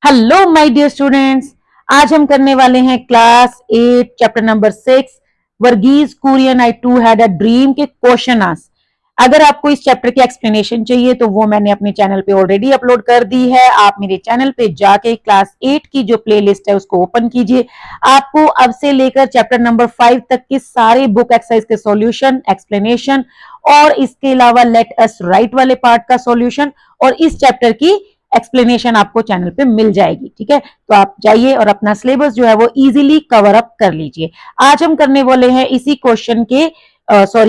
Hello my dear students. आज हम करने वाले हैं class 8 chapter number 6 Verghese Kurien I too had a dream के क्वेश्चन आंसर। अगर आपको इस चैप्टर की एक्सप्लेनेशन चाहिए तो वो मैंने अपने चैनल पे ऑलरेडी अपलोड कर दी है। आप मेरे चैनल पे जाके क्लास 8 की जो प्लेलिस्ट है उसको ओपन कीजिए। आपको अब से लेकर चैप्टर नंबर 5 तक के सारे बुक एक्सरसाइज के सॉल्यूशन, एक्सप्लेनेशन और इसके अलावा लेट अस राइट वाले पार्ट का सॉल्यूशन और इस चैप्टर की एक्सप्लेनेशन आपको चैनल पे मिल जाएगी। ठीक है, तो आप जाइए और अपना सिलेबस जो है वो इजीली कवर अप कर लीजिए। आज हम करने वाले हैं इसी क्वेश्चन के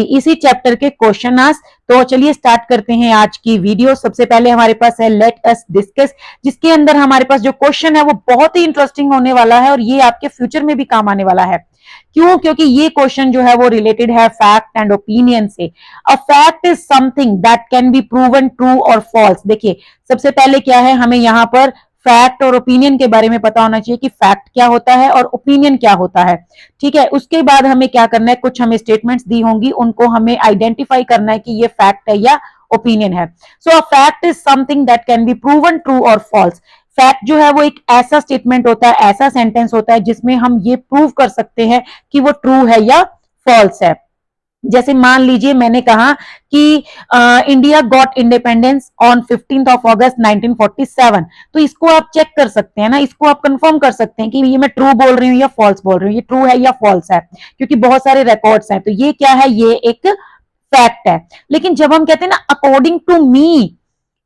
इसी चैप्टर के क्वेश्चन आंसर। तो चलिए स्टार्ट करते हैं आज की वीडियो। सबसे पहले हमारे पास है लेट अस डिस्कस, जिसके अंदर हमारे पास जो क्वेश्चन है वो बहुत ही इंटरेस्टिंग होने वाला है और ये आपके फ्यूचर में भी काम आने वाला है। क्यों? क्योंकि ये क्वेश्चन जो है वो रिलेटेड है फैक्ट एंड ओपिनियन से। अ fact is something that can be proven true और फॉल्स। देखिए, सबसे पहले क्या है, हमें यहां पर फैक्ट और ओपिनियन के बारे में पता होना चाहिए कि फैक्ट क्या होता है और ओपिनियन क्या होता है। ठीक है, उसके बाद हमें क्या करना है, कुछ हमें स्टेटमेंट्स दी होंगी, उनको हमें आइडेंटिफाई करना है कि ये फैक्ट है या ओपिनियन है। So a fact is something that can be proven true और फॉल्स। फैक्ट जो है वो एक ऐसा स्टेटमेंट होता है, ऐसा सेंटेंस होता है जिसमें हम ये प्रूव कर सकते हैं कि वो ट्रू है या फॉल्स है। जैसे मान लीजिए मैंने कहा कि India got independence on 15 of अगस्त 1947। तो इसको आप चेक कर सकते हैं ना, इसको आप कंफर्म कर सकते हैं कि ये मैं ट्रू बोल रही हूँ या फॉल्स बोल रही हूँ, ये ट्रू है या फॉल्स है, क्योंकि बहुत सारे रिकॉर्ड्स हैं। तो ये क्या है, ये एक फैक्ट है। लेकिन जब हम कहते हैं ना according to me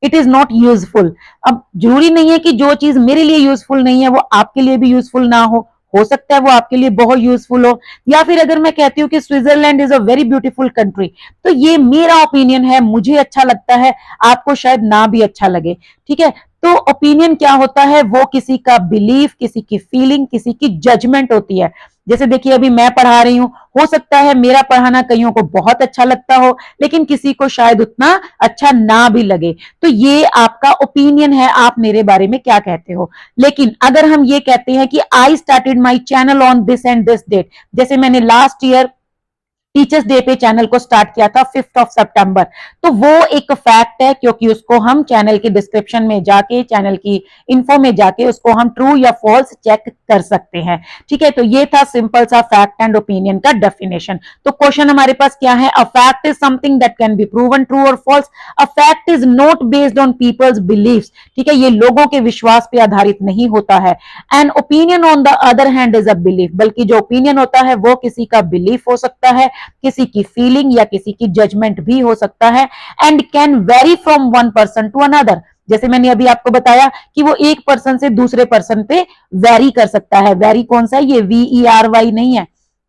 it is not useful, अब जरूरी नहीं है कि जो चीज मेरे लिए यूजफुल नहीं है वो आपके लिए भी यूजफुल ना हो सकता है वो आपके लिए बहुत यूजफुल हो। या फिर अगर मैं कहती हूँ कि Switzerland is a very beautiful country, तो ये मेरा ओपिनियन है, मुझे अच्छा लगता है, आपको शायद ना भी अच्छा लगे। ठीक है, तो ओपिनियन क्या होता है, वो किसी का बिलीफ, किसी की फीलिंग, किसी की जजमेंट होती है। जैसे देखिए अभी मैं पढ़ा रही हूँ, हो सकता है मेरा पढ़ाना कईयों को बहुत अच्छा लगता हो लेकिन किसी को शायद उतना अच्छा ना भी लगे। तो ये आपका ओपिनियन है, आप मेरे बारे में क्या कहते हो। लेकिन अगर हम ये कहते हैं कि I started my channel on this and this date, जैसे मैंने लास्ट ईयर टीचर्स डे पे चैनल को स्टार्ट किया था 5 ऑफ सितंबर, तो वो एक फैक्ट है क्योंकि उसको हम चैनल के डिस्क्रिप्शन में जाके, चैनल की इन्फो में जाके उसको हम ट्रू या फॉल्स चेक कर सकते हैं। ठीक है, तो ये था सिंपल सा फैक्ट एंड ओपिनियन का डेफिनेशन। तो क्वेश्चन हमारे पास क्या है, a fact is something that can be proven true और false. A fact is not based on people's beliefs. ठीक है, ये लोगों के विश्वास पे आधारित नहीं होता है। And opinion on the other hand is a belief, बल्कि जो ओपिनियन होता है वो किसी का बिलीफ हो सकता है, किसी की फीलिंग या किसी की जजमेंट भी हो सकता है। And can vary from one person to another, जैसे मैंने अभी आपको बताया कि वो एक पर्सन से दूसरे पर्सन पे वेरी कर सकता है। वेरी कौन सा है, ये VERY नहीं है,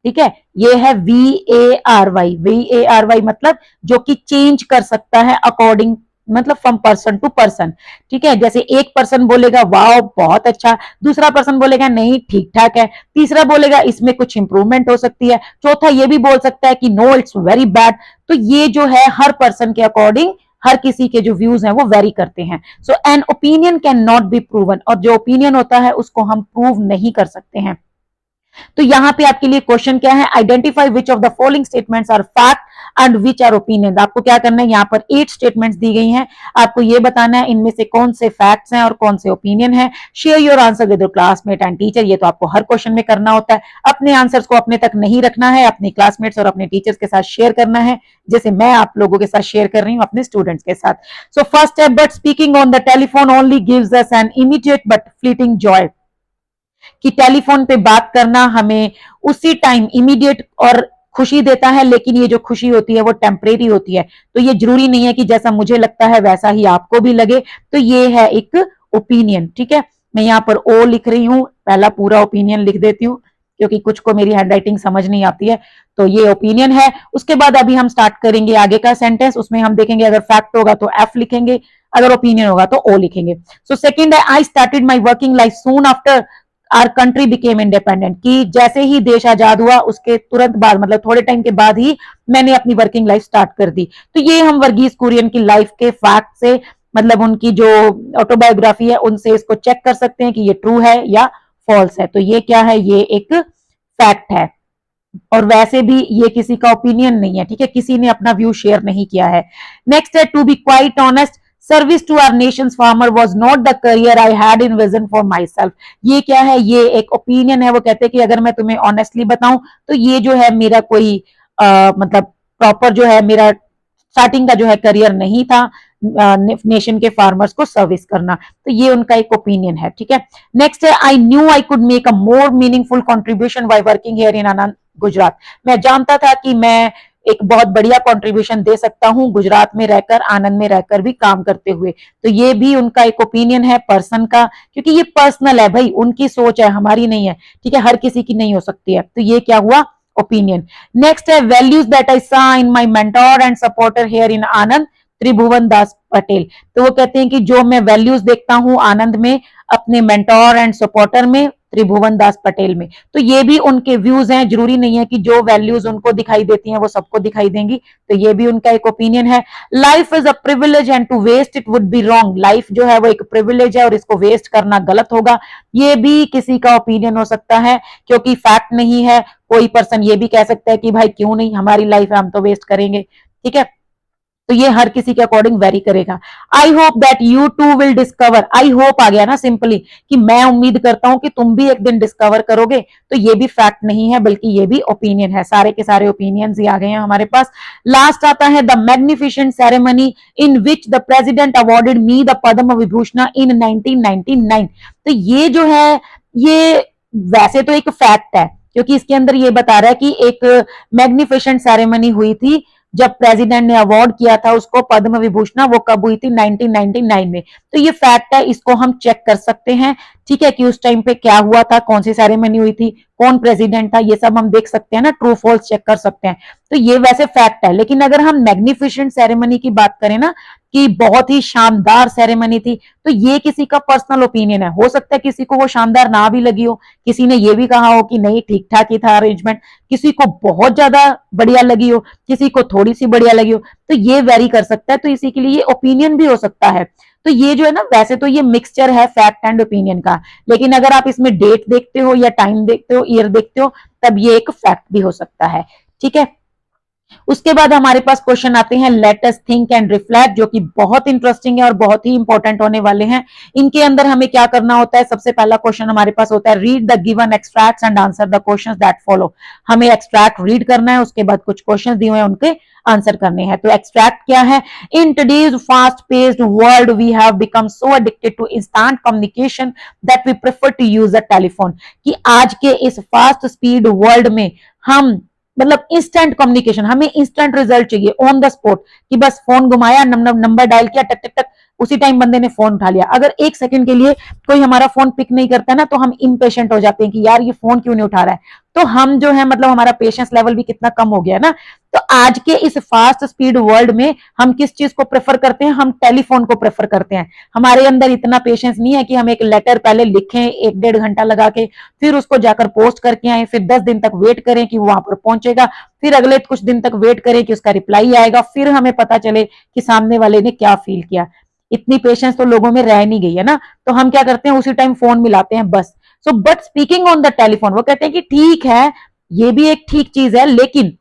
ठीक है, ये है VARY। VARY मतलब जो कि चेंज कर सकता है अकॉर्डिंग, मतलब फ्रॉम पर्सन टू पर्सन। ठीक है, जैसे एक पर्सन बोलेगा वाह बहुत अच्छा, दूसरा पर्सन बोलेगा नहीं ठीक ठाक है, तीसरा बोलेगा इसमें कुछ इंप्रूवमेंट हो सकती है, चौथा ये भी बोल सकता है कि नो इट्स वेरी बैड। तो ये जो है हर पर्सन के अकॉर्डिंग, हर किसी के जो व्यूज हैं वो वेरी करते हैं। So an opinion can not be proven, और जो ओपिनियन होता है उसको हम प्रूव नहीं कर सकते हैं। तो यहां पे आपके लिए क्वेश्चन क्या है, identify which of the following statements are fact and which are opinion. आपको क्या करना है, यहाँ पर 8 स्टेटमेंट्स दी गई हैं, आपको ये बताना है इनमें से कौन से फैक्ट्स हैं और कौन से ओपिनियन है। Share your answer with your classmate and teacher, ये तो आपको हर क्वेश्चन में करना होता है। अपने आंसर्स को अपने तक नहीं रखना है, अपने क्लासमेट्स और अपने टीचर्स के साथ शेयर करना है, जैसे मैं आप लोगों के साथ शेयर कर रही हूँ अपने स्टूडेंट्स के साथ। So first step, but speaking on the telephone only gives us an immediate but fleeting Joy. कि टेलीफोन पे बात करना हमें उसी टाइम इमीडिएट और खुशी देता है, लेकिन ये जो खुशी होती है वो टेम्परेरी होती है। तो ये जरूरी नहीं है कि जैसा मुझे लगता है वैसा ही आपको भी लगे। तो ये है एक ओपिनियन। ठीक है, मैं यहाँ पर ओ लिख रही हूँ, पहला पूरा ओपिनियन लिख देती हूँ क्योंकि कुछ को मेरी हैंडराइटिंग समझ नहीं आती है। तो ये ओपिनियन है। उसके बाद अभी हम स्टार्ट करेंगे आगे का सेंटेंस, उसमें हम देखेंगे अगर फैक्ट होगा तो एफ लिखेंगे, अगर ओपिनियन होगा तो ओ लिखेंगे। सो सेकंड है, आई started my working life soon after our country became independent, कि जैसे ही देश आजाद हुआ उसके तुरंत बाद, मतलब थोड़े टाइम के बाद ही मैंने अपनी वर्किंग लाइफ स्टार्ट कर दी। तो ये हम वर्गीज कुरियन की लाइफ के फैक्ट से, मतलब उनकी जो ऑटोबायोग्राफी है उनसे इसको चेक कर सकते हैं कि ये ट्रू है या फॉल्स है। तो ये क्या है, ये एक फैक्ट है, और वैसे भी ये किसी का ओपिनियन नहीं है। ठीक है, किसी ने अपना व्यू शेयर नहीं किया है। नेक्स्ट है, to be quite honest service to our nation's farmer was not the career I had in vision for myself. ये क्या है, ये एक ओपिनियन है। वो कहते हैं कि अगर मैं तुम्हें ऑनेस्टली बताऊं तो ये जो है मेरा कोई मतलब प्रॉपर जो है मेरा स्टार्टिंग का जो है करियर नहीं था नेशन के फार्मर्स को सर्विस करना। तो ये उनका एक ओपिनियन है, ठीक है। नेक्स्ट है, I knew I could make a more meaningful contribution by working here in Anand Gujarat. मैं जानता था कि मैं एक बहुत बढ़िया कंट्रीब्यूशन दे सकता हूं गुजरात में रहकर, आनंद में रहकर भी काम करते हुए। तो ये भी उनका एक ओपिनियन है पर्सन का, क्योंकि ये पर्सनल है भाई, उनकी सोच है, हमारी नहीं है, ठीक है, हर किसी की नहीं हो सकती है। तो ये क्या हुआ, ओपिनियन। नेक्स्ट है, values that I saw in my mentor and supporter here in Anand Tribhuvan Das Patel. तो वो कहते हैं कि जो मैं वैल्यूज देखता हूं आनंद में, अपने मेंटोर एंड सपोर्टर में त्रिभुवन दास पटेल में। तो ये भी उनके व्यूज हैं, जरूरी नहीं है कि जो वैल्यूज उनको दिखाई देती हैं वो सबको दिखाई देंगी। तो ये भी उनका एक ओपिनियन है। Life is a privilege and to waste it would be wrong. Life जो है वो एक प्रिविलेज है और इसको वेस्ट करना गलत होगा। ये भी किसी का ओपिनियन हो सकता है, क्योंकि फैक्ट नहीं है। कोई पर्सन ये भी कह सकता है कि भाई क्यों नहीं, हमारी लाइफ है, हम तो वेस्ट करेंगे, ठीक है। तो ये हर किसी के अकॉर्डिंग वेरी करेगा। I hope that you too will discover, I hope आ गया ना सिंपली, कि मैं उम्मीद करता हूं कि तुम भी एक दिन डिस्कवर करोगे। तो ये भी फैक्ट नहीं है, बल्कि ये भी ओपिनियन है। सारे के सारे ओपिनियंस ही आ गए हैं हमारे पास। लास्ट आता है, the magnificent ceremony in which the president awarded me the Padma Vibhushan in 1999। तो ये जो है, ये वैसे तो एक फैक्ट है, क्योंकि इसके अंदर ये बता रहा है कि एक मैग्निफिसेंट सेरेमनी हुई थी जब प्रेसिडेंट ने अवार्ड किया था उसको पद्म विभूषण, वो कब हुई थी, 1999 में। तो ये फैक्ट है, इसको हम चेक कर सकते हैं, ठीक है, कि उस टाइम पे क्या हुआ था, कौन सी सेरेमनी हुई थी, कौन प्रेसिडेंट था, ये सब हम देख सकते हैं ना, ट्रू फॉल्स चेक कर सकते हैं। तो ये वैसे फैक्ट है। लेकिन अगर हम मैग्निफिसेंट सेरेमनी की बात करें ना, कि बहुत ही शानदार सेरेमनी थी, तो ये किसी का पर्सनल ओपिनियन है। हो सकता है किसी को वो शानदार ना भी लगी हो, किसी ने ये भी कहा हो कि नहीं ठीक ठाक ही था अरेंजमेंट, किसी को बहुत ज्यादा बढ़िया लगी हो, किसी को थोड़ी सी बढ़िया लगी हो। तो ये वेरी कर सकता है, तो इसी के लिए ये ओपिनियन भी हो सकता है। तो ये जो है ना, वैसे तो ये मिक्सचर है फैक्ट एंड ओपिनियन का, लेकिन अगर आप इसमें डेट देखते हो या टाइम देखते हो, ईयर देखते हो, तब ये एक फैक्ट भी हो सकता है, ठीक है। उसके बाद हमारे पास क्वेश्चन आते हैं, let us think and reflect, जो कि बहुत इंटरेस्टिंग है और बहुत ही इंपॉर्टेंट होने वाले हैं। इनके अंदर हमें क्या करना होता है, सबसे पहला क्वेश्चन हमारे पास होता है, read the given extracts and answer the questions that follow. हमें एक्सट्रैक्ट रीड करना है, उसके बाद कुछ क्वेश्चन दिए हुए हैं उनके आंसर करने हैं। तो एक्सट्रैक्ट क्या है, in today's fast paced world we have become so addicted to instant communication that we prefer to use a telephone. कि आज के इस फास्ट स्पीड वर्ल्ड में हम, मतलब इंस्टेंट कम्युनिकेशन, हमें इंस्टेंट रिजल्ट चाहिए ऑन द स्पॉट, कि बस फोन घुमाया, नंबर डायल किया, टक टक टक, उसी टाइम बंदे ने फोन उठा लिया। अगर एक सेकंड के लिए कोई हमारा फोन पिक नहीं करता ना, तो हम इम्पेशेंट हो जाते हैं कि यार ये फोन क्यों नहीं उठा रहा है। तो हम जो है, मतलब हमारा पेशेंस लेवल भी कितना कम हो गया है ना। तो आज के इस फास्ट स्पीड वर्ल्ड में हम किस चीज को प्रेफर करते हैं, हम टेलीफोन को प्रेफर करते हैं। हमारे अंदर इतना पेशेंस नहीं है कि हम एक लेटर पहले लिखें 1-1.5 घंटा लगा के, फिर उसको जाकर पोस्ट करके आए, फिर 10 दिन तक वेट करें कि वो वहां पर पहुंचेगा, फिर अगले कुछ दिन तक वेट करें कि उसका रिप्लाई आएगा, फिर हमें पता चले कि सामने वाले ने क्या फील किया। इतनी पेशेंस तो लोगों में रह नहीं गई है ना। तो हम क्या करते हैं, उसी टाइम फोन मिलाते हैं बस। So but speaking on the telephone, वो कहते हैं कि ठीक है, ये भी एक ठीक चीज है, लेकिन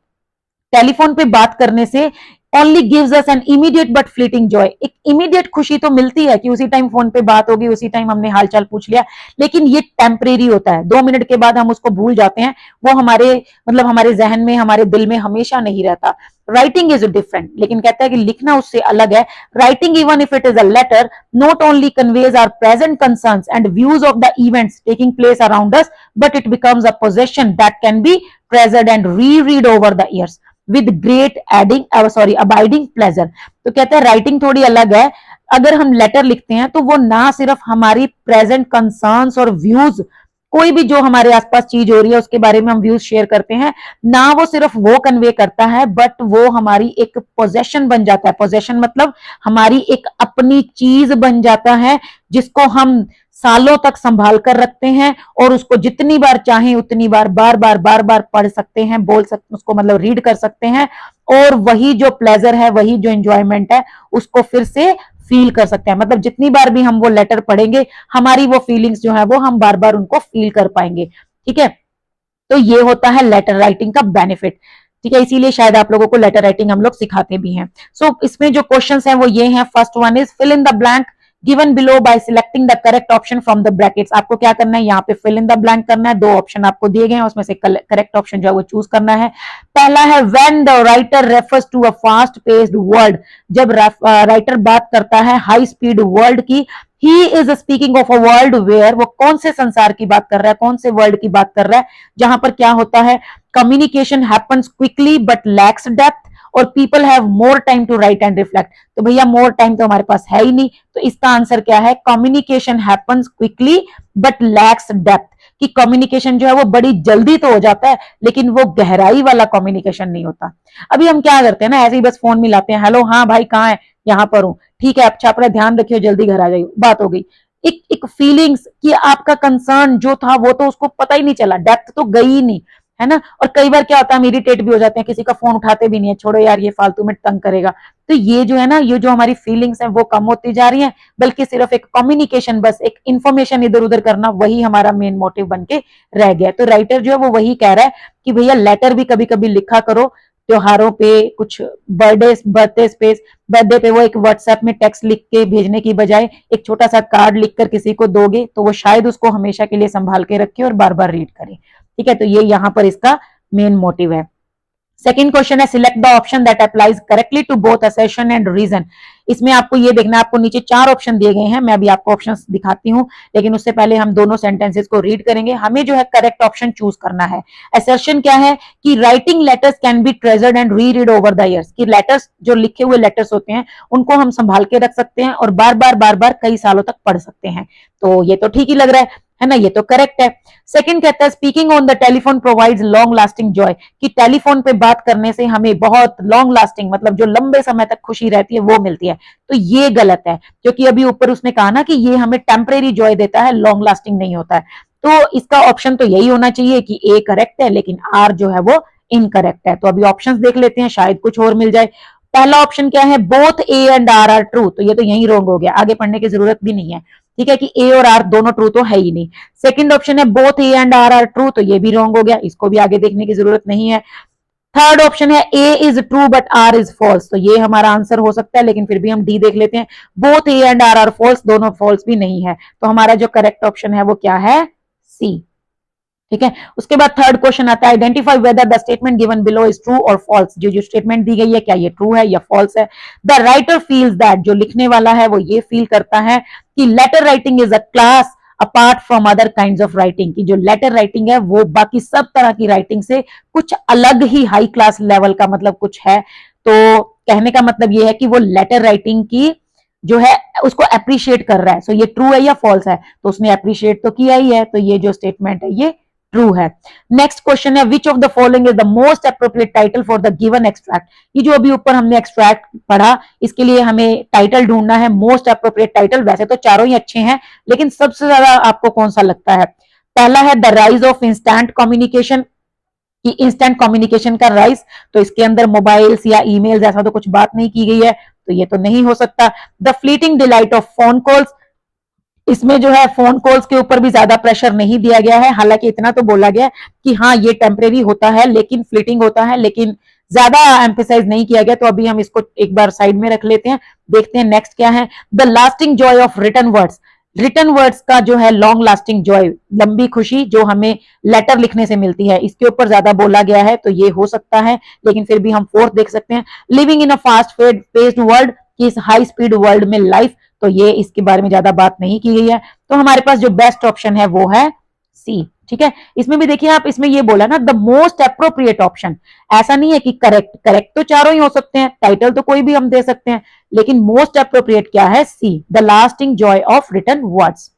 टेलीफोन पे बात करने से only gives us an immediate but fleeting Joy. एक इमीडिएट खुशी तो मिलती है कि उसी टाइम फोन पे बात होगी, उसी टाइम हमने हालचाल पूछ लिया, लेकिन ये टेम्परेरी होता है। 2 मिनट के बाद हम उसको भूल जाते हैं, वो हमारे, मतलब हमारे जहन में, हमारे दिल में हमेशा नहीं रहता। राइटिंग इज डिफरेंट, लेकिन कहता है कि लिखना उससे अलग है। Writing, even if it is a letter, not only conveys our present concerns and views of the events taking place around us, but it becomes a possession that can be treasured and reread over the years with great abiding pleasure। तो कहते हैं writing थोड़ी अलग है। अगर हम letter लिखते हैं तो वो ना सिर्फ हमारी प्रेजेंट कंसर्न्स और व्यूज, कोई भी जो हमारे आसपास चीज हो रही है उसके बारे में हम व्यूज शेयर करते हैं, ना वो सिर्फ वो कन्वे करता है, बट वो हमारी एक पोजेशन बन जाता है। पोजेशन मतलब हमारी एक अपनी चीज बन जाता है, जिसको हम सालों तक संभाल कर रखते हैं, और उसको जितनी बार चाहें उतनी बार बार बार पढ़ सकते हैं, बोल सकते, उसको मतलब रीड कर सकते हैं, और वही जो प्लेजर है, वही जो एंजॉयमेंट है, उसको फिर से फील कर सकते हैं। मतलब जितनी बार भी हम वो लेटर पढ़ेंगे, हमारी वो फीलिंग्स जो है वो हम बार बार उनको फील कर पाएंगे, ठीक है। तो ये होता है लेटर राइटिंग का बेनिफिट। ठीक है, इसीलिए शायद आप लोगों को लेटर राइटिंग हम लोग सिखाते भी हैं। सो इसमें जो क्वेश्चंस हैं वो ये हैं। First one is fill in the blank given below by selecting the correct option from the brackets. आपको क्या करना है, यहाँ पे फिल इन द ब्लैंक करना है। दो ऑप्शन आपको दिए गए हैं, उसमें से करेक्ट ऑप्शन जो है वो चूज करना है। पहला है when the writer refers to a fast paced world, जब राइटर बात करता है हाई स्पीड वर्ल्ड की, he is speaking of a world where, वो कौन से संसार की बात कर रहा है, कौन से वर्ल्ड की बात कर रहा है, जहां पर क्या होता है, communication happens quickly but lacks depth और people have more time to write and reflect. तो भैया मोर टाइम तो हमारे पास है ही नहीं, तो इसका आंसर क्या है, communication happens quickly but lacks depth, कि कम्युनिकेशन जो है वो बड़ी जल्दी तो हो जाता है लेकिन वो गहराई वाला कम्युनिकेशन नहीं होता। अभी हम क्या करते हैं ना, ऐसे ही बस फोन मिलाते हैं, हेलो हाँ भाई कहाँ है, यहाँ पर हूँ, ठीक है अच्छा अपना ध्यान रखियो जल्दी घर आ जाइए, बात हो गई। एक फीलिंग्स कि आपका कंसर्न जो था वो तो उसको पता ही नहीं चला, डेप्थ तो गई ही नहीं, है ना। और कई बार क्या होता है हम इरिटेट भी हो जाते हैं, किसी का फोन उठाते भी नहीं है, छोड़ो यार ये फालतू में तंग करेगा। तो ये जो है ना, ये जो हमारी फीलिंग्स हैं वो कम होती जा रही हैं, बल्कि सिर्फ एक कम्युनिकेशन, बस एक इंफॉर्मेशन इधर उधर करना, वही हमारा मेन मोटिव बन के रह गया। तो राइटर जो है वो वही कह रहा है कि भैया लेटर भी कभी कभी लिखा करो, त्योहारों पे, कुछ बर्थडे पे वो एक व्हाट्सएप में टेक्स्ट लिख के भेजने की बजाय एक छोटा सा कार्ड लिखकर किसी को दोगे तो वो शायद उसको हमेशा के लिए संभाल के रखे और बार बार रीड करे। ठीक है, तो ये यहां पर इसका मेन मोटिव है। सेकंड क्वेश्चन है select the option that applies correctly to both assertion and reason. इसमें आपको ये देखना है, आपको नीचे 4 ऑप्शन दिए गए हैं, मैं अभी आपको ऑप्शंस दिखाती हूं, लेकिन उससे पहले हम दोनों सेंटेंसेस को रीड करेंगे। हमें जो है करेक्ट ऑप्शन चूज करना है। असर्शन क्या है कि writing letters can be treasured and re read over the years, कि लेटर्स जो लिखे हुए लेटर्स होते हैं उनको हम संभाल के रख सकते हैं और बार बार कई सालों तक पढ़ सकते हैं। तो ये तो ठीक ही लग रहा है ना, ये तो करेक्ट है। सेकंड कहता है speaking on the telephone provides long lasting Joy, कि टेलीफोन पे बात करने से हमें बहुत लॉन्ग लास्टिंग, मतलब जो लंबे समय तक खुशी रहती है वो मिलती है। तो ये गलत है, क्योंकि अभी ऊपर उसने कहा ना कि ये हमें टेम्परेरी जॉय देता है, लॉन्ग लास्टिंग नहीं होता है। तो इसका ऑप्शन तो यही होना चाहिए कि ए करेक्ट है, लेकिन आर जो है वो इनकरेक्ट है। तो अभी ऑप्शंस देख लेते हैं, शायद कुछ और मिल जाए। पहला ऑप्शन क्या है, both A and R true, तो ये तो यही रॉन्ग हो गया, आगे पढ़ने की जरूरत भी नहीं है। ठीक है, कि ए और आर दोनों ट्रू तो है ही नहीं। सेकंड ऑप्शन है both A and R true, तो ये भी रॉन्ग हो गया, इसको भी आगे देखने की जरूरत नहीं है। थर्ड ऑप्शन है A is true but R is false, तो ये हमारा आंसर हो सकता है, लेकिन फिर भी हम डी देख लेते हैं। Both A and R false, दोनों फॉल्स भी नहीं है, तो हमारा जो करेक्ट ऑप्शन है वो क्या है, सी। ठीक है, उसके बाद थर्ड क्वेश्चन आता है identify whether the statement given below is true और फॉल्स, जो स्टेटमेंट दी गई है क्या ये ट्रू है या फॉल्स है। द राइटर फील्स दैट, जो लिखने वाला है वो ये फील करता है कि letter writing is a class apart from other kinds of writing, की जो लेटर राइटिंग है वो बाकी सब तरह की राइटिंग से कुछ अलग ही हाई क्लास लेवल का मतलब कुछ है। तो कहने का मतलब ये है कि वो लेटर राइटिंग की जो है उसको अप्रिशिएट कर रहा है। सो ये ट्रू है या फॉल्स है, तो उसने अप्रिशिएट तो किया ही है, तो ये जो स्टेटमेंट है ये ट्रू है। नेक्स्ट क्वेश्चन है विच of the following is the most appropriate title for the given extract, ये जो अभी ऊपर हमने एक्सट्रैक्ट पढ़ा इसके लिए हमें टाइटल ढूंढना है, मोस्ट अप्रोप्रिएट टाइटल। वैसे तो चारों ही अच्छे हैं, लेकिन सबसे ज्यादा आपको कौन सा लगता है। पहला है the rise of instant communication, कि इंस्टेंट कम्युनिकेशन का राइज, तो इसके अंदर मोबाइल्स या ईमेल्स ऐसा तो कुछ बात नहीं की गई है, तो ये तो नहीं हो सकता। The fleeting delight of phone calls, इसमें जो है फोन कॉल्स के ऊपर भी ज्यादा प्रेशर नहीं दिया गया है, हालांकि इतना तो बोला गया कि हाँ ये टेम्परेरी होता है, लेकिन फ्लीटिंग होता है, लेकिन ज्यादा एम्फेसाइज नहीं किया गया। तो अभी हम इसको एक बार साइड में रख लेते हैं, देखते हैं नेक्स्ट क्या है। The lasting joy of written words, written words का जो है लॉन्ग लास्टिंग जॉय, लंबी खुशी जो हमें लेटर लिखने से मिलती है, इसके ऊपर ज्यादा बोला गया है, तो ये हो सकता है। लेकिन फिर भी हम फोर्थ देख सकते हैं, living in a fast paced world, कि इस हाई स्पीड वर्ल्ड में लाइफ, तो ये इसके बारे में ज्यादा बात नहीं की गई है। तो हमारे पास जो बेस्ट ऑप्शन है वो है सी। ठीक है, इसमें भी देखिए आप, इसमें ये बोला ना द मोस्ट अप्रोप्रिएट ऑप्शन, ऐसा नहीं है कि करेक्ट, करेक्ट तो चारों ही हो सकते हैं, टाइटल तो कोई भी हम दे सकते हैं, लेकिन मोस्ट अप्रोप्रिएट क्या है, C, the lasting joy of written words.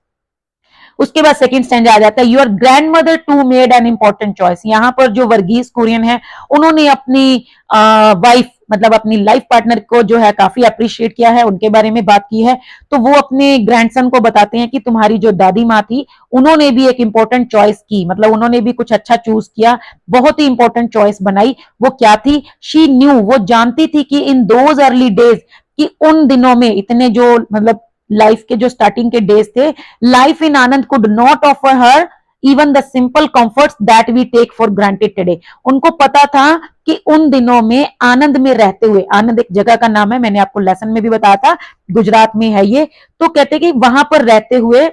उसके बाद सेकंड स्टैंड आ जाता है your grandmother to made an important choice, यहां पर जो वर्गीस कुरियन है उन्होंने अपनी वाइफ मतलब अपनी लाइफ पार्टनर को जो है काफी अप्रिशिएट किया है, उनके बारे में बात की है। तो वो अपने ग्रैंडसन को बताते हैं कि तुम्हारी जो दादी माँ थी उन्होंने भी एक इंपॉर्टेंट चॉइस की, मतलब उन्होंने भी कुछ अच्छा चूज किया, बहुत ही इंपॉर्टेंट चॉइस बनाई। वो क्या थी, शी न्यू, वो जानती थी कि इन दोज अर्ली डेज, कि उन दिनों में, इतने जो मतलब लाइफ के जो स्टार्टिंग के डेज थे, life in Anand could not offer her even the simple comforts that we take for granted today. उनको पता था कि उन दिनों में आनंद में रहते हुए, आनंद एक जगह का नाम है, मैंने आपको लेसन में भी बताया था, गुजरात में है ये, तो कहते कि वहां पर रहते हुए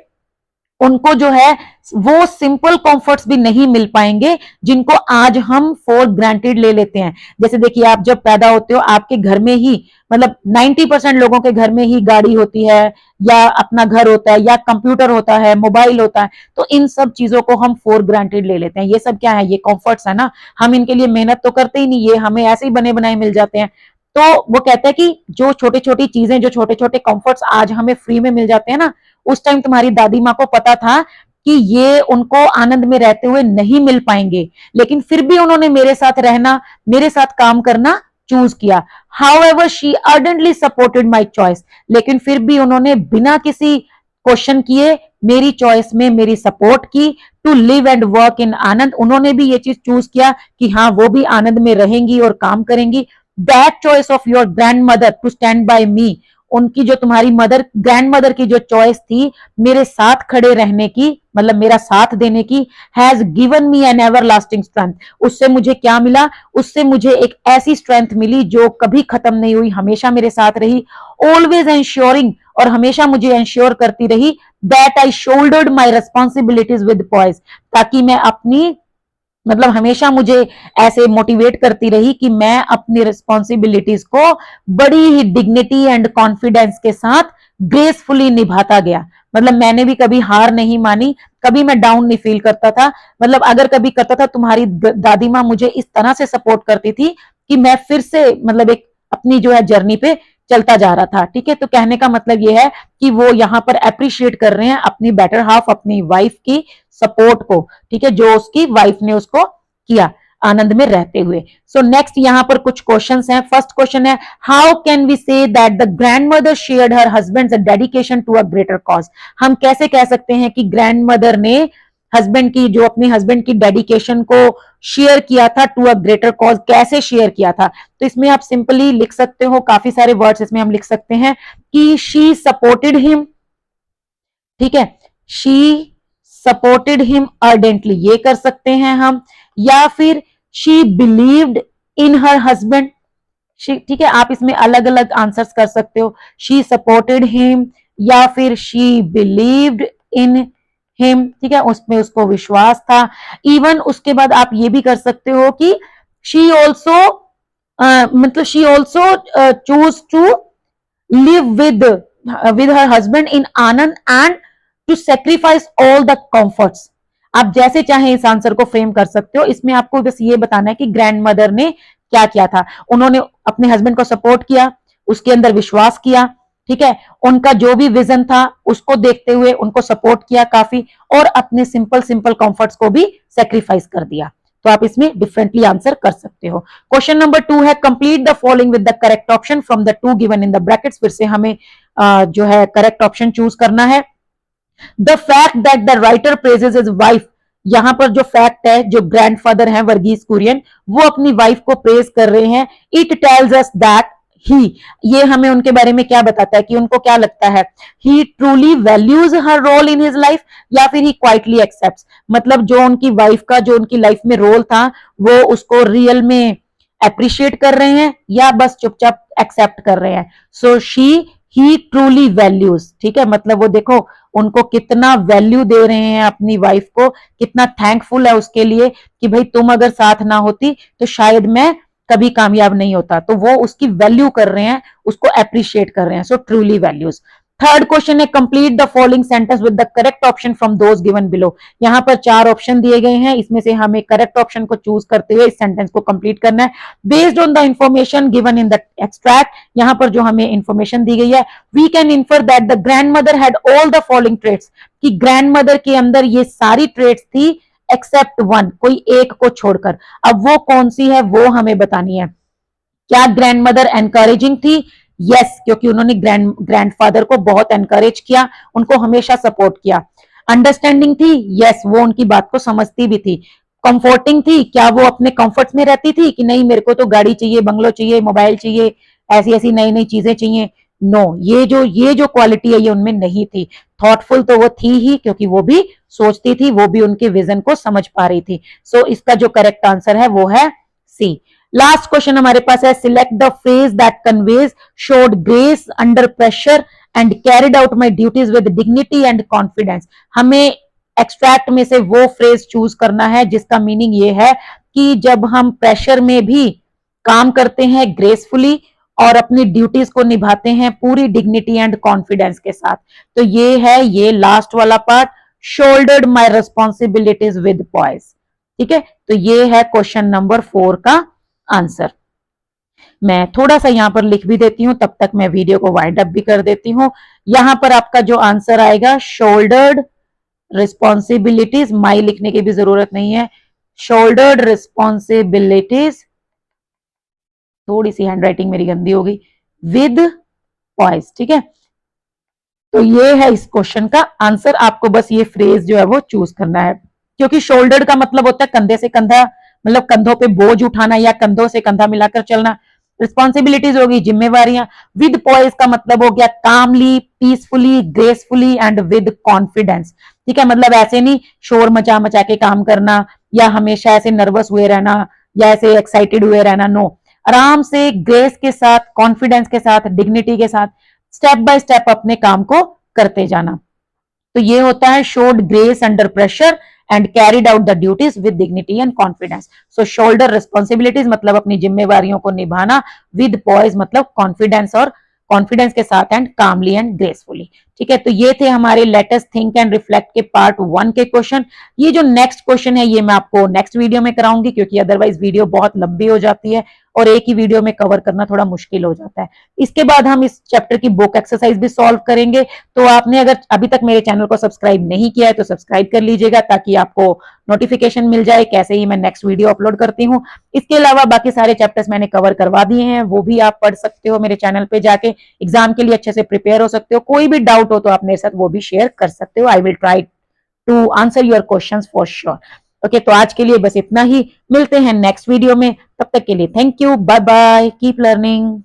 उनको जो है वो सिंपल कंफर्ट्स भी नहीं मिल पाएंगे जिनको आज हम फॉर ग्रांटेड ले लेते हैं। जैसे देखिए, आप जब पैदा होते हो आपके घर में ही, मतलब 90% लोगों के घर में ही गाड़ी होती है, या अपना घर होता है, या कंप्यूटर होता है, मोबाइल होता है, तो इन सब चीजों को हम फॉर ग्रांटेड ले लेते हैं। ये सब क्या है? ये कंफर्ट्स है ना, हम इनके लिए मेहनत तो करते ही नहीं, ये हमें ऐसे ही बने बनाए मिल जाते हैं। तो वो कहता है कि जो छोटी छोटी चीजें, जो छोटे छोटे कंफर्ट्स आज हमें फ्री में मिल जाते हैं ना, उस टाइम तुम्हारी दादी माँ को पता था कि ये उनको आनंद में रहते हुए नहीं मिल पाएंगे, लेकिन फिर भी उन्होंने मेरे साथ रहना, मेरे साथ काम करना चूज किया। However she ardently supported my choice, लेकिन फिर भी उन्होंने बिना किसी क्वेश्चन किए मेरी चॉइस में मेरी सपोर्ट की। To live and work in Anand, उन्होंने भी ये चीज चूज किया कि हाँ वो भी आनंद में रहेंगी और काम करेंगी। That choice of your grandmother to stand by me, उनकी जो तुम्हारी मदर, ग्रैंड मदर की जो चॉइस थी मेरे साथ खड़े रहने की, मतलब मेरा साथ देने की, has given me an ever lasting strength, उससे मुझे क्या मिला? उससे मुझे एक ऐसी स्ट्रेंथ मिली जो कभी खत्म नहीं हुई, हमेशा मेरे साथ रही। ऑलवेज एंश्योरिंग, और हमेशा मुझे एंश्योर करती रही that I shouldered my responsibilities with poise, ताकि मैं अपनी, मतलब हमेशा मुझे ऐसे मोटिवेट करती रही कि मैं अपनी रिस्पॉन्सिबिलिटीज को बड़ी ही डिग्निटी एंड कॉन्फिडेंस के साथ ग्रेसफुली निभाता गया। मतलब मैंने भी कभी हार नहीं मानी, कभी मैं डाउन नहीं फील करता था, मतलब अगर कभी करता था तुम्हारी दादी माँ मुझे इस तरह से सपोर्ट करती थी कि मैं फिर से मतलब एक अपनी जो है जर्नी पे चलता जा रहा था। ठीक है, तो कहने का मतलब ये है कि वो यहाँ पर अप्रिशिएट कर रहे हैं अपनी बेटर हाफ, अपनी वाइफ की सपोर्ट को, ठीक है, जो उसकी वाइफ ने उसको किया आनंद में रहते हुए। सो नेक्स्ट यहाँ पर कुछ क्वेश्चंस हैं। फर्स्ट क्वेश्चन है, how can we say that the grandmother shared her husband's dedication to a greater cause, हम कैसे कह सकते हैं कि ग्रैंड मदर ने हस्बैंड की, जो अपने हस्बैंड की डेडिकेशन को शेयर किया था टू अ ग्रेटर कॉज, कैसे शेयर किया था? तो इसमें आप सिंपली लिख सकते हो, काफी सारे वर्ड्स इसमें हम लिख सकते हैं कि शी सपोर्टेड हिम, ठीक है, शी सपोर्टेड हिम अर्डेंटली, ये कर सकते हैं हम, या फिर she believed in her husband, ठीक है, आप इसमें अलग अलग आंसर्स कर सकते हो, शी सपोर्टेड हिम या फिर शी बिलीव्ड इन हिम, ठीक है, उसमें उसको विश्वास था। इवन उसके बाद आप ये भी कर सकते हो कि शी ऑल्सो, मतलब she also choose to live with her husband in Anand and to sacrifice all the comforts. आप जैसे चाहे इस आंसर को फ्रेम कर सकते हो, इसमें आपको बस ये बताना है कि ग्रैंड मदर ने क्या किया था। उन्होंने अपने हस्बैंड को सपोर्ट किया, उसके अंदर विश्वास किया, ठीक है, उनका जो भी विजन था उसको देखते हुए उनको सपोर्ट किया काफी, और अपने सिंपल सिंपल कंफर्ट्स को भी सेक्रीफाइस कर दिया। तो आप इसमें डिफरेंटली आंसर कर सकते हो। क्वेश्चन नंबर 2 है, complete the following with the correct option from the two given in the brackets. फिर से हमें जो है करेक्ट ऑप्शन चूज करना है। The fact that the writer praises his wife, यहां पर जो फैक्ट है, जो ग्रैंडफादर है वर्गीस कुरियन, वो अपनी वाइफ को प्रेज कर रहे हैं। It tells us that he, ये हमें उनके बारे में क्या बताता है कि उनको क्या लगता है, he truly values her role in his life, या फिर ही क्वाइटली एक्सेप्ट्स, मतलब जो उनकी वाइफ का जो उनकी लाइफ में रोल था वो उसको रियल में अप्रिशिएट कर रहे हैं या बस चुपचाप एक्सेप्ट कर रहे हैं। So she he truly values, ठीक है, मतलब वो देखो उनको कितना वैल्यू दे रहे हैं अपनी वाइफ को, कितना थैंकफुल है उसके लिए कि भाई तुम अगर साथ ना होती तो शायद मैं कभी कामयाब नहीं होता। तो वो उसकी वैल्यू कर रहे हैं, उसको अप्रिशिएट कर रहे हैं। सो ट्रूली वैल्यूज। थर्ड क्वेश्चन है, complete the following sentence with the correct option from those given below. यहां पर 4 ऑप्शन दिए गए हैं, इसमें से हमें करेक्ट ऑप्शन को चूज करते हुए इस सेंटेंस को कंप्लीट करना है। Based on the information given in the extract, यहां पर जो हमें इंफॉर्मेशन दी गई है, we can infer that the grandmother had all the following traits, कि ग्रैंड मदर के अंदर ये सारी ट्रेट्स थी एक्सेप्ट वन, कोई एक को छोड़कर। अब वो कौन सी है वो हमें बतानी है। क्या ग्रैंड मदर एनकरेजिंग थी? यस, क्योंकि उन्होंने ग्रैंडफादर को बहुत एनकरेज किया, उनको हमेशा सपोर्ट किया। अंडरस्टैंडिंग थी? यस, वो उनकी बात को समझती भी थी। कंफर्टिंग थी? क्या वो अपने कंफर्ट में रहती थी कि नहीं मेरे को तो गाड़ी चाहिए, बंगलो चाहिए, मोबाइल चाहिए, ऐसी ऐसी नई नई चीजें चाहिए, नो, ये जो क्वालिटी है ये उनमें नहीं थी। थॉटफुल तो वो थी ही, क्योंकि वो भी सोचती थी, वो भी उनके विजन को समझ पा रही थी। सो इसका जो करेक्ट आंसर है वो है सी। लास्ट क्वेश्चन हमारे पास है, select the phrase that conveys showed grace under pressure and carried out my duties with dignity and confidence. हमें एक्सट्रैक्ट में से वो फ्रेज चूज करना है जिसका मीनिंग ये है कि जब हम प्रेशर में भी काम करते हैं ग्रेसफुली और अपनी ड्यूटीज को निभाते हैं पूरी डिग्निटी एंड कॉन्फिडेंस के साथ। तो ये है ये लास्ट वाला part, shouldered my responsibilities with poise. ठीक है, तो ये है क्वेश्चन नंबर 4 का आंसर। मैं थोड़ा सा यहां पर लिख भी देती हूं, तब तक मैं वीडियो को वाइंड अप भी कर देती हूं। यहां पर आपका जो आंसर आएगा, शोल्डर्ड रिस्पॉन्सिबिलिटीज, माई लिखने की भी जरूरत नहीं है, शोल्डर्ड रिस्पॉन्सिबिलिटीज, थोड़ी सी हैंडराइटिंग मेरी गंदी हो गई, विद पॉइज। ठीक है, तो ये है इस क्वेश्चन का आंसर। आपको बस ये फ्रेज जो है वो चूज करना है, क्योंकि शोल्डर्ड का मतलब होता है कंधे से कंधा, मतलब कंधों पे बोझ उठाना या कंधों से कंधा मिलाकर चलना। रिस्पॉन्सिबिलिटीज होगी जिम्मेवारियां। विद पॉइज का मतलब हो गया calmly, peacefully, gracefully and with confidence. ठीक है, मतलब ऐसे नहीं शोर मचा मचा के काम करना या हमेशा ऐसे नर्वस हुए रहना या ऐसे एक्साइटेड हुए रहना। नो, आराम से ग्रेस के साथ, कॉन्फिडेंस के साथ, डिग्निटी के साथ स्टेप बाय स्टेप अपने काम को करते जाना। तो ये होता है showed grace under pressure and carried out the duties with dignity and confidence. So shoulder responsibilities मतलब अपनी जिम्मेवारियों को निभाना, विद पॉइज मतलब कॉन्फिडेंस और कॉन्फिडेंस के साथ एंड कामली एंड ग्रेसफुली। ठीक है, तो ये थे हमारे लेटेस्ट थिंक एंड रिफ्लेक्ट के पार्ट 1 के क्वेश्चन। ये जो नेक्स्ट क्वेश्चन है ये मैं आपको नेक्स्ट वीडियो में कराऊंगी, क्योंकि अदरवाइज वीडियो बहुत लंबी हो जाती है और एक ही वीडियो में कवर करना थोड़ा मुश्किल हो जाता है। इसके बाद हम इस चैप्टर की बुक एक्सरसाइज भी सॉल्व करेंगे। तो आपने अगर अभी तक मेरे चैनल को सब्सक्राइब नहीं किया है तो सब्सक्राइब कर लीजिएगा, ताकि आपको नोटिफिकेशन मिल जाए कैसे ही मैं नेक्स्ट वीडियो अपलोड करती हूँ। इसके अलावा बाकी सारे चैप्टर्स मैंने कवर करवा दिए हैं, वो भी आप पढ़ सकते हो मेरे चैनल पे जाके, एग्जाम के लिए अच्छे से प्रिपेयर हो सकते हो। कोई भी डाउट हो तो आप मेरे साथ वो भी शेयर कर सकते हो। I will try to answer your questions for sure. Okay, तो आज के लिए बस इतना ही, मिलते हैं नेक्स्ट वीडियो में। तब तक के लिए thank you, bye bye, keep learning.